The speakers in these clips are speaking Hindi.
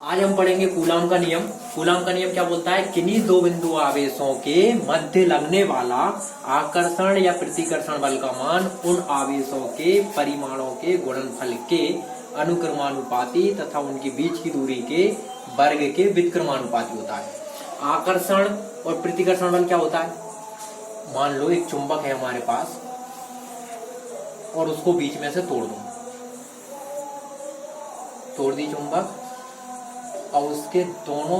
आज हम पढ़ेंगे कूलाम का नियम। कूलाम का नियम क्या बोलता है? किन्हीं दो बिंदु आवेशों के मध्य लगने वाला आकर्षण या प्रतिकर्षण बल का मान उन आवेशों के परिमाणों के गुणनफल के अनुक्रमानुपाती तथा उनके बीच की दूरी के वर्ग के व्युत्क्रमानुपाती होता है। आकर्षण और प्रतिकर्षण बल क्या होता है? मान लो एक चुंबक है हमारे पास और उसको बीच में से तोड़ दी चुंबक, और उसके दोनों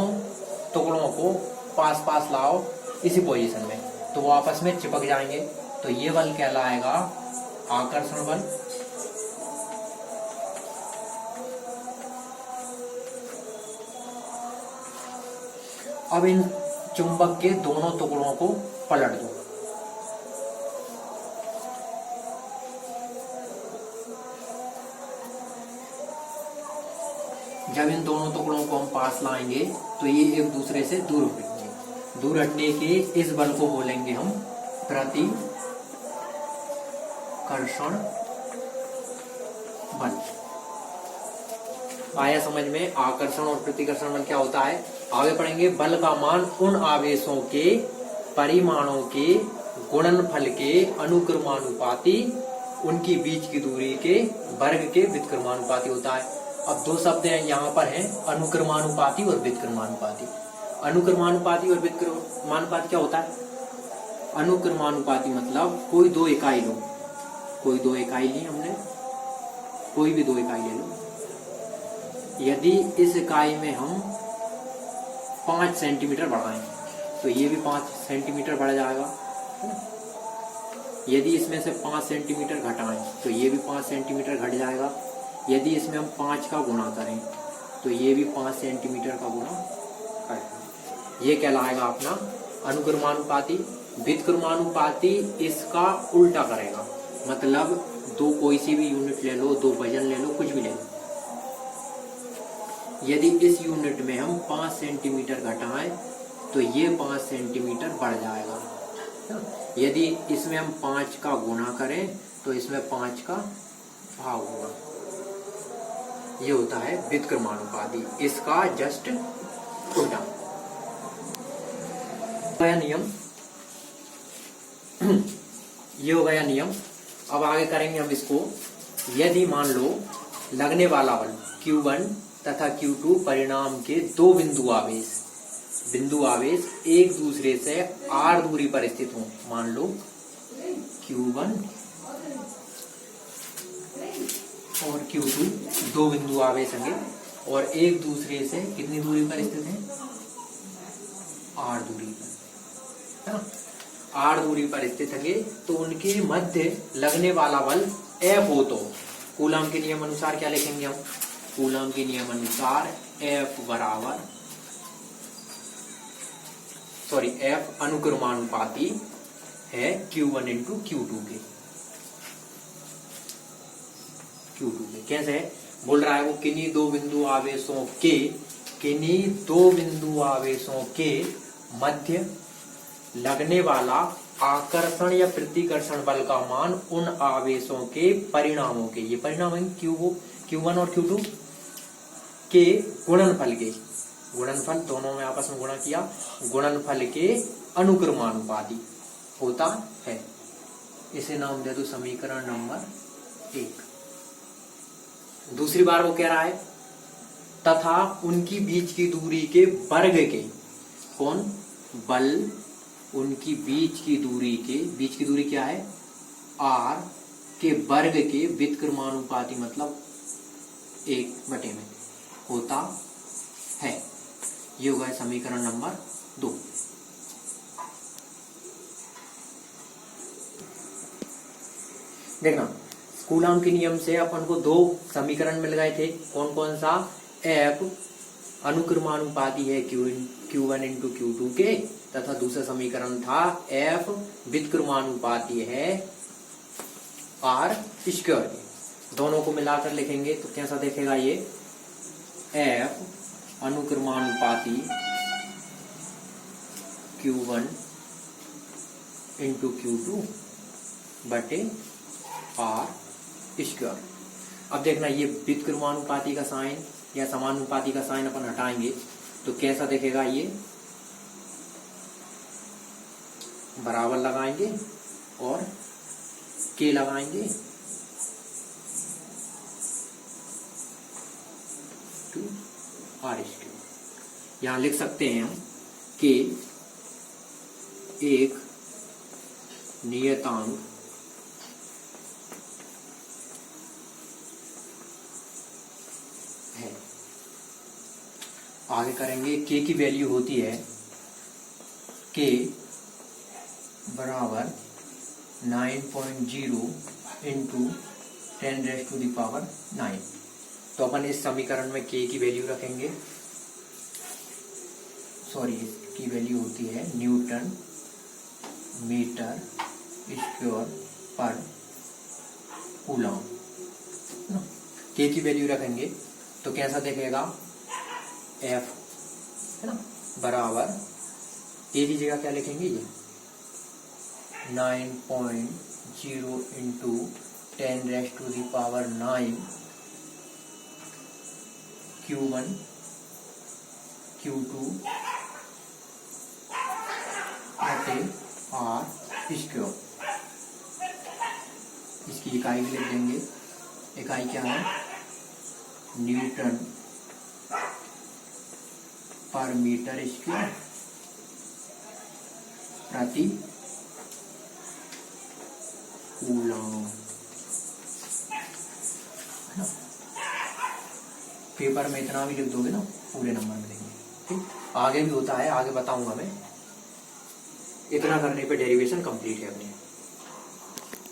टुकड़ों को पास पास लाओ इसी पोजीशन में, तो वो आपस में चिपक जाएंगे। तो ये बल कहलाएगा आकर्षण बल। अब इन चुंबक के दोनों टुकड़ों को पलट दो। जब इन दोनों टुकड़ों को हम पास लाएंगे तो ये एक दूसरे से दूर हटेंगे। दूर हटने के इस बल को बोलेंगे हम प्रतिकर्षण बल। आया समझ में? आकर्षण और प्रतिकर्षण बल क्या होता है? आगे पढ़ेंगे। बल का मान उन आवेशों के परिमाणों के गुणनफल के अनुक्रमानुपाती उनकी बीच की दूरी के वर्ग के व्युत्क्रमानुपाती होता है। अब दो शब्द हैं यहाँ पर हैं, अनुक्रमानुपाती और व्युत्क्रमानुपाती। अनुक्रमानुपाती और व्युत्क्रमानुपाती क्या होता है? अनुक्रमानुपाती मतलब कोई दो इकाई लो, कोई दो इकाई ली हमने, कोई भी दो इकाई ले लो। यदि इस इकाई में हम 5 सेंटीमीटर बढ़ाएं तो ये भी 5 सेंटीमीटर बढ़ जाएगा। यदि इसमें से 5 सेंटीमीटर घटाएं तो ये भी 5 सेंटीमीटर घट जाएगा। यदि इसमें हम 5 का गुणा करें तो ये भी 5 सेंटीमीटर का गुणा करेगा। ये कहलाएगा अपना अनुक्रमानुपाती। व्युत्क्रमानुपाती इसका उल्टा करेगा, मतलब दो कोई सी भी यूनिट ले लो, दो वजन ले लो, कुछ भी ले लो। यदि इस यूनिट में हम 5 सेंटीमीटर घटाएं तो ये 5 सेंटीमीटर बढ़ जाएगा। यदि इसमें हम 5 का गुणा करें तो इसमें 5 का भाग होगा। ये होता है व्युत्क्रमानुपाती, इसका जस्ट उल्टा। नियम ये हो गया नियम। अब आगे करेंगे हम इसको। यदि मान लो लगने वाला बल Q1 तथा Q2 परिणाम के दो बिंदु आवेश एक दूसरे से r दूरी पर स्थित हो। मान लो Q1 और Q2 दो बिंदु आवेश होंगे और एक दूसरे से कितनी दूरी पर स्थित हैं? r दूरी पर, है ना? r दूरी पर स्थित होंगे तो उनके मध्य लगने वाला बल F हो। तो कूलाम के नियम अनुसार क्या लिखेंगे हम? कूलाम के नियम अनुसार F अनुक्रमानुपाती है Q1 इंटू Q2 के। कैसे है? बोल रहा है वो किन्हीं दो बिंदु आवेशों के मध्य लगने वाला आकर्षण या प्रतिकर्षण बल का मान उन आवेशों के परिणामों के, ये परिणाम है Q1 और Q2 के गुणनफल दोनों में आपस में गुणा किया, गुणनफल के अनुक्रमानुपाती होता है। इसे नाम दे दो समीकरण नंबर 1। दूसरी बार वो कह रहा है तथा उनकी बीच की दूरी के वर्ग के, कौन? बल उनकी बीच की दूरी क्या है? r के वर्ग के व्युत्क्रमानुपाती मतलब 1/में होता है। ये होगा समीकरण नंबर 2। देखना, कूलाम के नियम से अपन को दो समीकरण मिल गए थे। कौन कौन सा? F अनुक्रमानुपाती है Q1 इंटू Q2 के, तथा दूसरा समीकरण था F व्युत्क्रमानुपाती है R स्क्वायर के। दोनों को मिलाकर लिखेंगे तो कैसा देखेगा ये? F अनुक्रमानुपाती Q1 इंटू Q2 बटे R स्क्वायर। अब देखना ये व्युत्क्रमानुपाती का साइन या समानुपाती का साइन अपन हटाएंगे तो कैसा दिखेगा ये, बराबर लगाएंगे और के लगाएंगे टू आर स्क्वायर। यहां लिख सकते हैं हम कि एक नियतांक है। आगे करेंगे, के की वैल्यू होती है के बराबर 9.0 इंटू 10⁻⁹। तो अपन इस समीकरण में के की वैल्यू रखेंगे, सॉरी इसकी वैल्यू होती है न्यूटन मीटर स्क्वायर पर कूलम। के की वैल्यू रखेंगे तो कैसा दिखेगा, एफ है ना बराबर ए की जगह क्या लिखेंगे, ये 9.0 into 10⁻⁹ Q1 Q2 are square. इसकी इकाई भी लिख देंगे, इकाई क्या है, न्यूटन पर मीटर स्क्वायर प्रति कूलम। पेपर में इतना भी लिख दोगे ना, पूरे नंबर मिलेंगे। ठीक, आगे भी होता है, आगे बताऊंगा मैं। इतना करने पे डेरिवेशन कंप्लीट है अपनी।